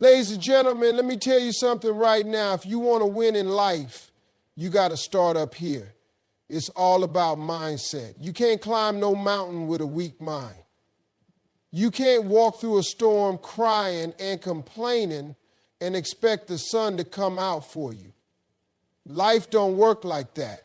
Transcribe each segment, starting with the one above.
Ladies and gentlemen, let me tell you something right now. If you want to win in life, you got to start up here. It's all about mindset. You can't climb no mountain with a weak mind. You can't walk through a storm crying and complaining and expect the sun to come out for you. Life don't work like that.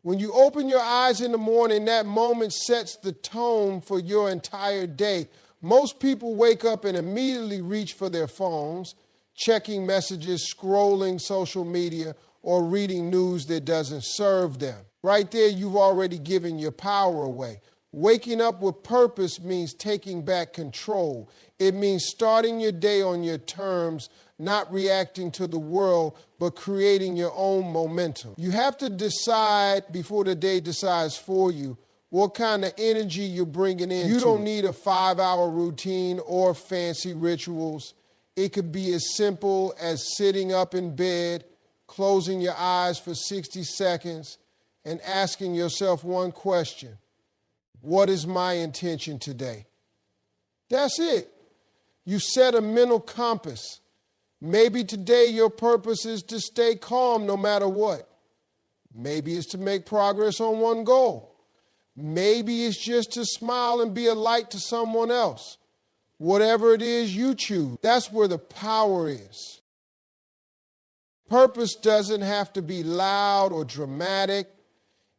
When you open your eyes in the morning, that moment sets the tone for your entire day. Most people wake up and immediately reach for their phones, checking messages, scrolling social media, or reading news that doesn't serve them. Right there, you've already given your power away. Waking up with purpose means taking back control. It means starting your day on your terms, not reacting to the world, but creating your own momentum. You have to decide before the day decides for you what kind of energy you're bringing in. You don't need a 5-hour routine or fancy rituals. It could be as simple as sitting up in bed, closing your eyes for 60 seconds, and asking yourself one question. What is my intention today? That's it. You set a mental compass. Maybe today your purpose is to stay calm no matter what. Maybe it's to make progress on one goal. Maybe it's just to smile and be a light to someone else. Whatever it is you choose, that's where the power is. Purpose doesn't have to be loud or dramatic.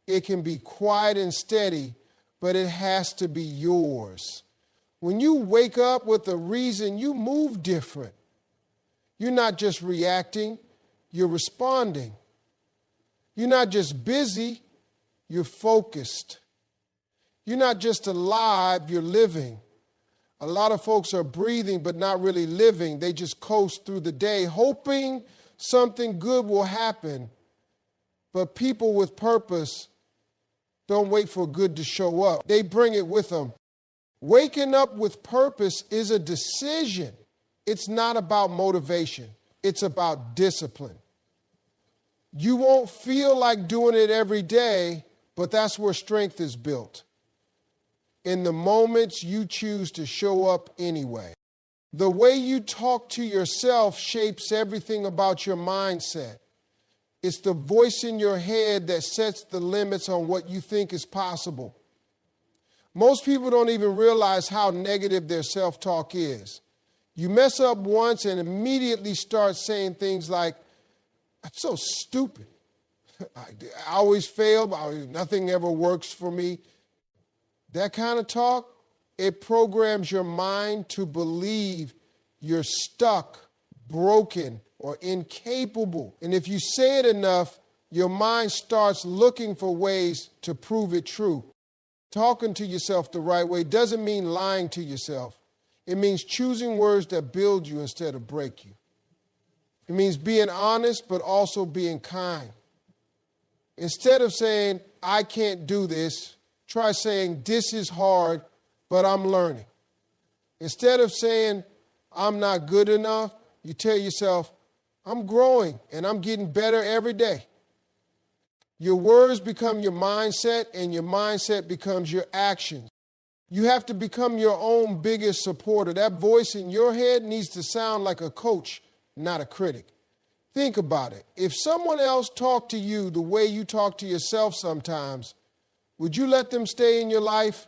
It can be quiet and steady, but it has to be yours. When you wake up with a reason, you move different. You're not just reacting, you're responding. You're not just busy, you're focused. You're not just alive, you're living. A lot of folks are breathing but not really living. They just coast through the day, hoping something good will happen. But people with purpose don't wait for good to show up. They bring it with them. Waking up with purpose is a decision. It's not about motivation. It's about discipline. You won't feel like doing it every day, but that's where strength is built. In the moments you choose to show up anyway. The way you talk to yourself shapes everything about your mindset. It's the voice in your head that sets the limits on what you think is possible. Most people don't even realize how negative their self-talk is. You mess up once and immediately start saying things like, I'm so stupid. I always fail, nothing ever works for me. That kind of talk, it programs your mind to believe you're stuck, broken, or incapable. And if you say it enough, your mind starts looking for ways to prove it true. Talking to yourself the right way doesn't mean lying to yourself. It means choosing words that build you instead of break you. It means being honest, but also being kind. Instead of saying, I can't do this, try saying, this is hard, but I'm learning. Instead of saying, I'm not good enough, you tell yourself, I'm growing and I'm getting better every day. Your words become your mindset and your mindset becomes your actions. You have to become your own biggest supporter. That voice in your head needs to sound like a coach, not a critic. Think about it. If someone else talked to you the way you talk to yourself sometimes, would you let them stay in your life?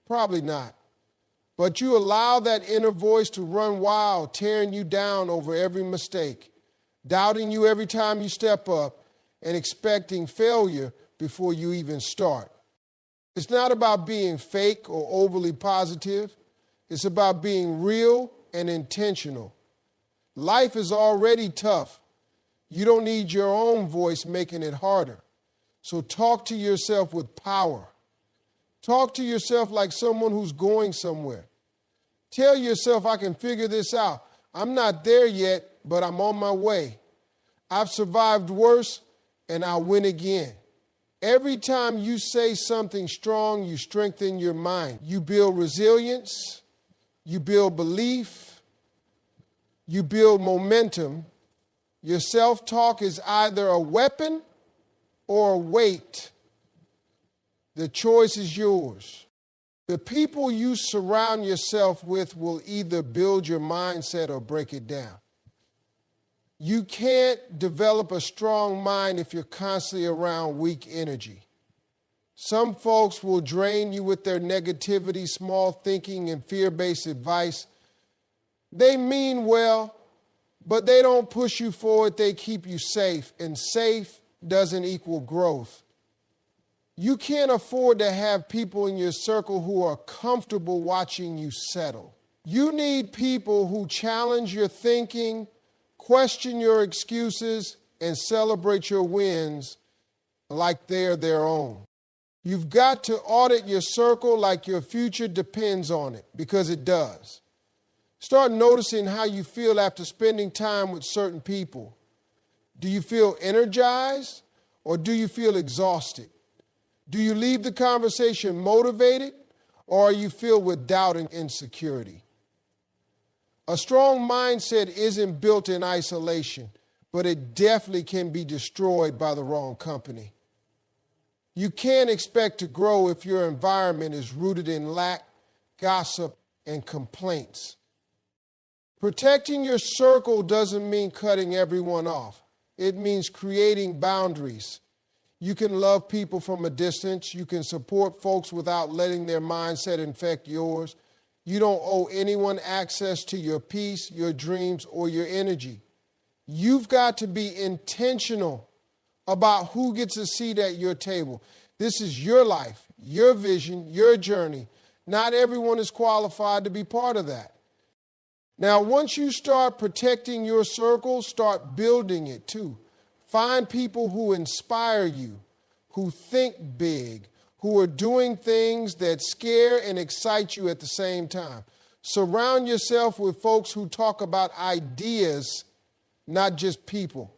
Probably not. But you allow that inner voice to run wild, tearing you down over every mistake, doubting you every time you step up, and expecting failure before you even start. It's not about being fake or overly positive. It's about being real and intentional. Life is already tough. You don't need your own voice making it harder. So talk to yourself with power. Talk to yourself like someone who's going somewhere. Tell yourself, I can figure this out. I'm not there yet, but I'm on my way. I've survived worse, and I'll win again. Every time you say something strong, you strengthen your mind. You build resilience, you build belief, you build momentum. Your self-talk is either a weapon or a weight. The choice is yours. The people you surround yourself with will either build your mindset or break it down. You can't develop a strong mind if you're constantly around weak energy. Some folks will drain you with their negativity, small thinking, and fear-based advice. They mean well, but they don't push you forward. They keep you safe, and safe doesn't equal growth. You can't afford to have people in your circle who are comfortable watching you settle. You need people who challenge your thinking, question your excuses, and celebrate your wins like they're their own. You've got to audit your circle like your future depends on it, because it does. Start noticing how you feel after spending time with certain people. Do you feel energized or do you feel exhausted? Do you leave the conversation motivated or are you filled with doubt and insecurity? A strong mindset isn't built in isolation, but it definitely can be destroyed by the wrong company. You can't expect to grow if your environment is rooted in lack, gossip, and complaints. Protecting your circle doesn't mean cutting everyone off. It means creating boundaries. You can love people from a distance. You can support folks without letting their mindset infect yours. You don't owe anyone access to your peace, your dreams, or your energy. You've got to be intentional about who gets a seat at your table. This is your life, your vision, your journey. Not everyone is qualified to be part of that. Now, once you start protecting your circle, start building it too. Find people who inspire you, who think big, who are doing things that scare and excite you at the same time. Surround yourself with folks who talk about ideas, not just people.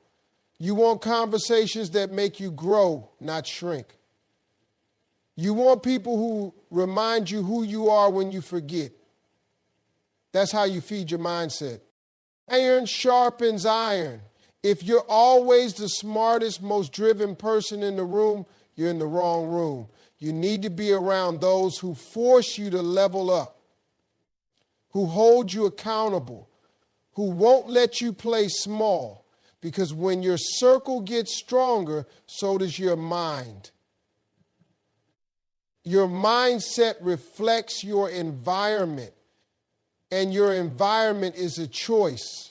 You want conversations that make you grow, not shrink. You want people who remind you who you are when you forget. That's how you feed your mindset. Iron sharpens iron. If you're always the smartest, most driven person in the room, you're in the wrong room. You need to be around those who force you to level up, who hold you accountable, who won't let you play small. Because when your circle gets stronger, so does your mind. Your mindset reflects your environment, and your environment is a choice.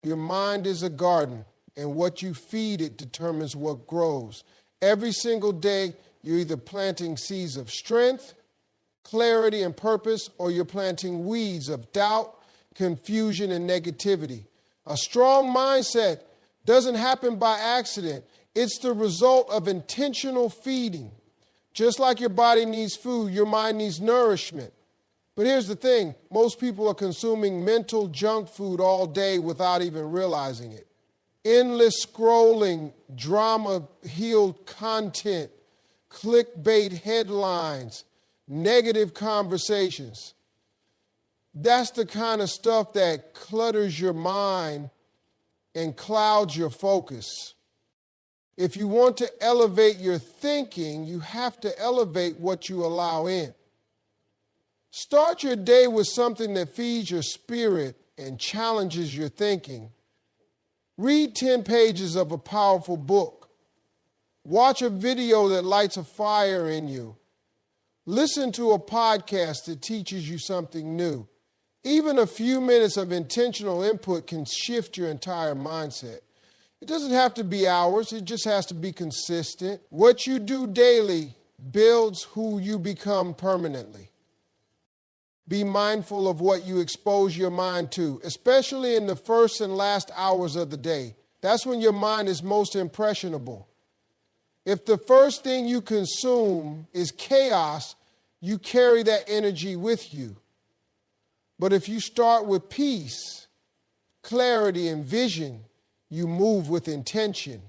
Your mind is a garden, and what you feed it determines what grows. Every single day, you're either planting seeds of strength, clarity, and purpose, or you're planting weeds of doubt, confusion, and negativity. A strong mindset doesn't happen by accident. It's the result of intentional feeding. Just like your body needs food, your mind needs nourishment. But here's the thing. Most people are consuming mental junk food all day without even realizing it. Endless scrolling, drama-heeled content, clickbait headlines, negative conversations. That's the kind of stuff that clutters your mind and clouds your focus. If you want to elevate your thinking, you have to elevate what you allow in. Start your day with something that feeds your spirit and challenges your thinking. Read 10 pages of a powerful book. Watch a video that lights a fire in you. Listen to a podcast that teaches you something new. Even a few minutes of intentional input can shift your entire mindset. It doesn't have to be hours. It just has to be consistent. What you do daily builds who you become permanently. Be mindful of what you expose your mind to, especially in the first and last hours of the day. That's when your mind is most impressionable. If the first thing you consume is chaos, you carry that energy with you. But if you start with peace, clarity, and vision, you move with intention.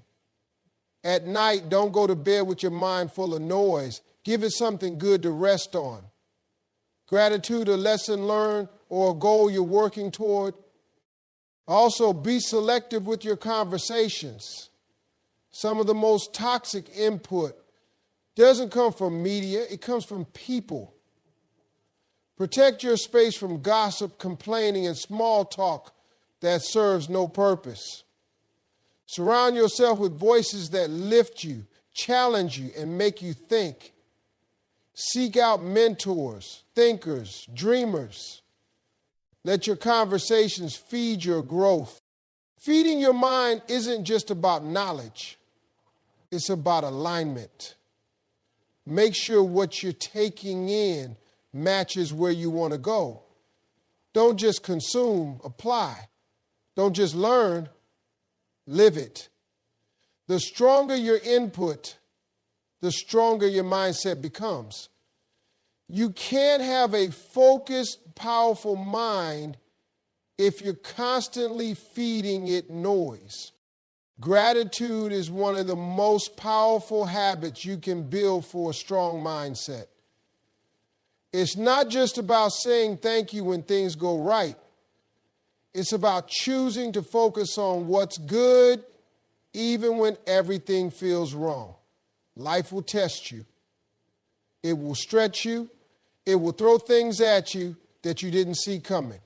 At night, don't go to bed with your mind full of noise. Give it something good to rest on. Gratitude, a lesson learned, or a goal you're working toward. Also, be selective with your conversations. Some of the most toxic input doesn't come from media, it comes from people. Protect your space from gossip, complaining, and small talk that serves no purpose. Surround yourself with voices that lift you, challenge you, and make you think. Seek out mentors, thinkers, dreamers. Let your conversations feed your growth. Feeding your mind isn't just about knowledge. It's about alignment. Make sure what you're taking in matches where you want to go. Don't just consume, apply. Don't just learn, live it. The stronger your input, the stronger your mindset becomes. You can't have a focused, powerful mind if you're constantly feeding it noise. Gratitude is one of the most powerful habits you can build for a strong mindset. It's not just about saying thank you when things go right. It's about choosing to focus on what's good even when everything feels wrong. Life will test you. It will stretch you. It will throw things at you that you didn't see coming.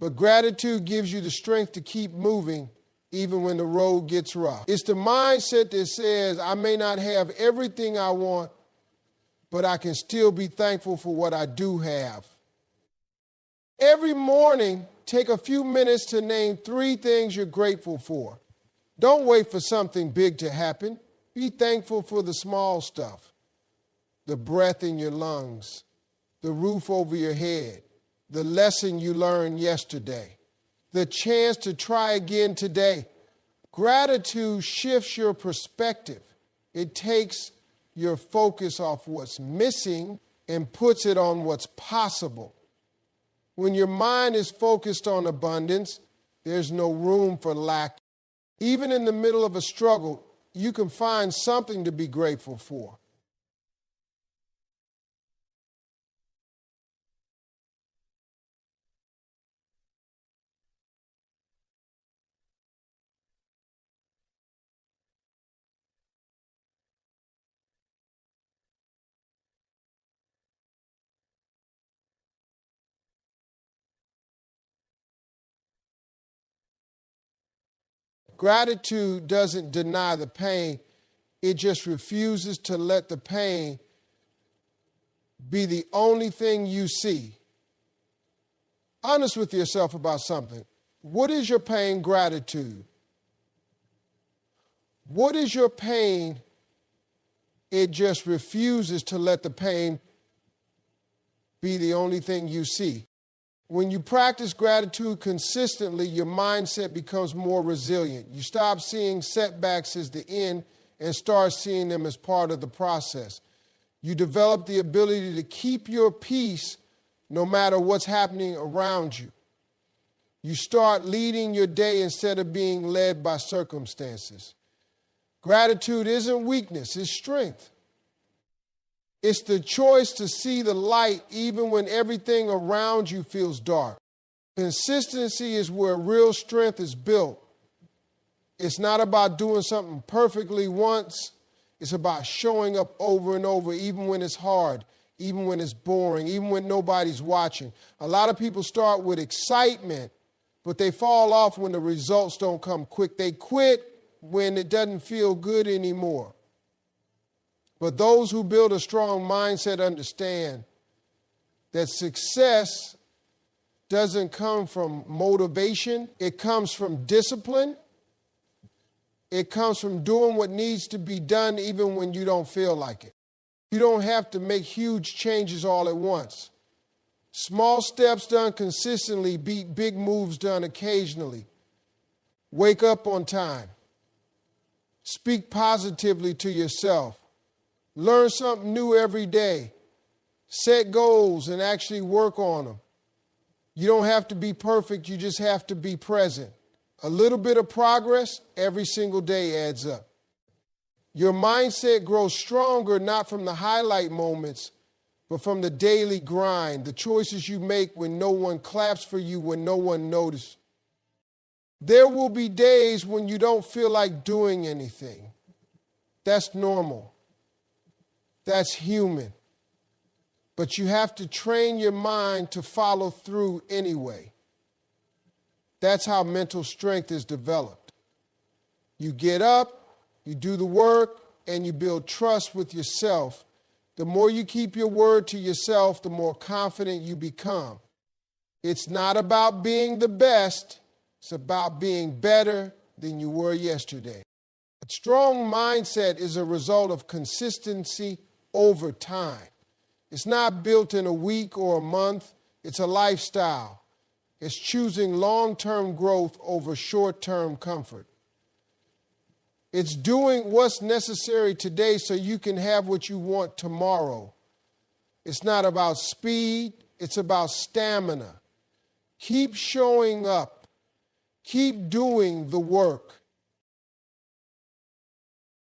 But gratitude gives you the strength to keep moving even when the road gets rough. It's the mindset that says, I may not have everything I want, but I can still be thankful for what I do have. Every morning, take a few minutes to name 3 things you're grateful for. Don't wait for something big to happen. Be thankful for the small stuff. The breath in your lungs, the roof over your head, the lesson you learned yesterday, the chance to try again today. Gratitude shifts your perspective. It takes your focus off what's missing and puts it on what's possible. When your mind is focused on abundance, there's no room for lack. Even in the middle of a struggle, you can find something to be grateful for. Gratitude doesn't deny the pain. It just refuses to let the pain be the only thing you see. Honest with yourself about something. What is your pain gratitude? What is your pain? It just refuses to let the pain be the only thing you see. When you practice gratitude consistently, your mindset becomes more resilient. You stop seeing setbacks as the end and start seeing them as part of the process. You develop the ability to keep your peace no matter what's happening around you. You start leading your day instead of being led by circumstances. Gratitude isn't weakness, it's strength. It's the choice to see the light even when everything around you feels dark. Consistency is where real strength is built. It's not about doing something perfectly once. It's about showing up over and over, even when it's hard, even when it's boring, even when nobody's watching. A lot of people start with excitement, but they fall off when the results don't come quick. They quit when it doesn't feel good anymore. But those who build a strong mindset understand that success doesn't come from motivation. It comes from discipline. It comes from doing what needs to be done even when you don't feel like it. You don't have to make huge changes all at once. Small steps done consistently beat big moves done occasionally. Wake up on time. Speak positively to yourself. Learn something new every day. Set goals and actually work on them. You don't have to be perfect, you just have to be present. A little bit of progress every single day adds up. Your mindset grows stronger not from the highlight moments, but from the daily grind, the choices you make when no one claps for you, when no one notices. There will be days when you don't feel like doing anything. That's normal. That's human. but you have to train your mind to follow through anyway. That's how mental strength is developed. You get up, you do the work, and you build trust with yourself. The more you keep your word to yourself, the more confident you become. It's not about being the best. It's about being better than you were yesterday. A strong mindset is a result of consistency over time. It's not built in a week or a month. It's a lifestyle. It's choosing long-term growth over short-term comfort. It's doing what's necessary today so you can have what you want tomorrow. It's not about speed. It's about stamina. Keep showing up. Keep doing the work.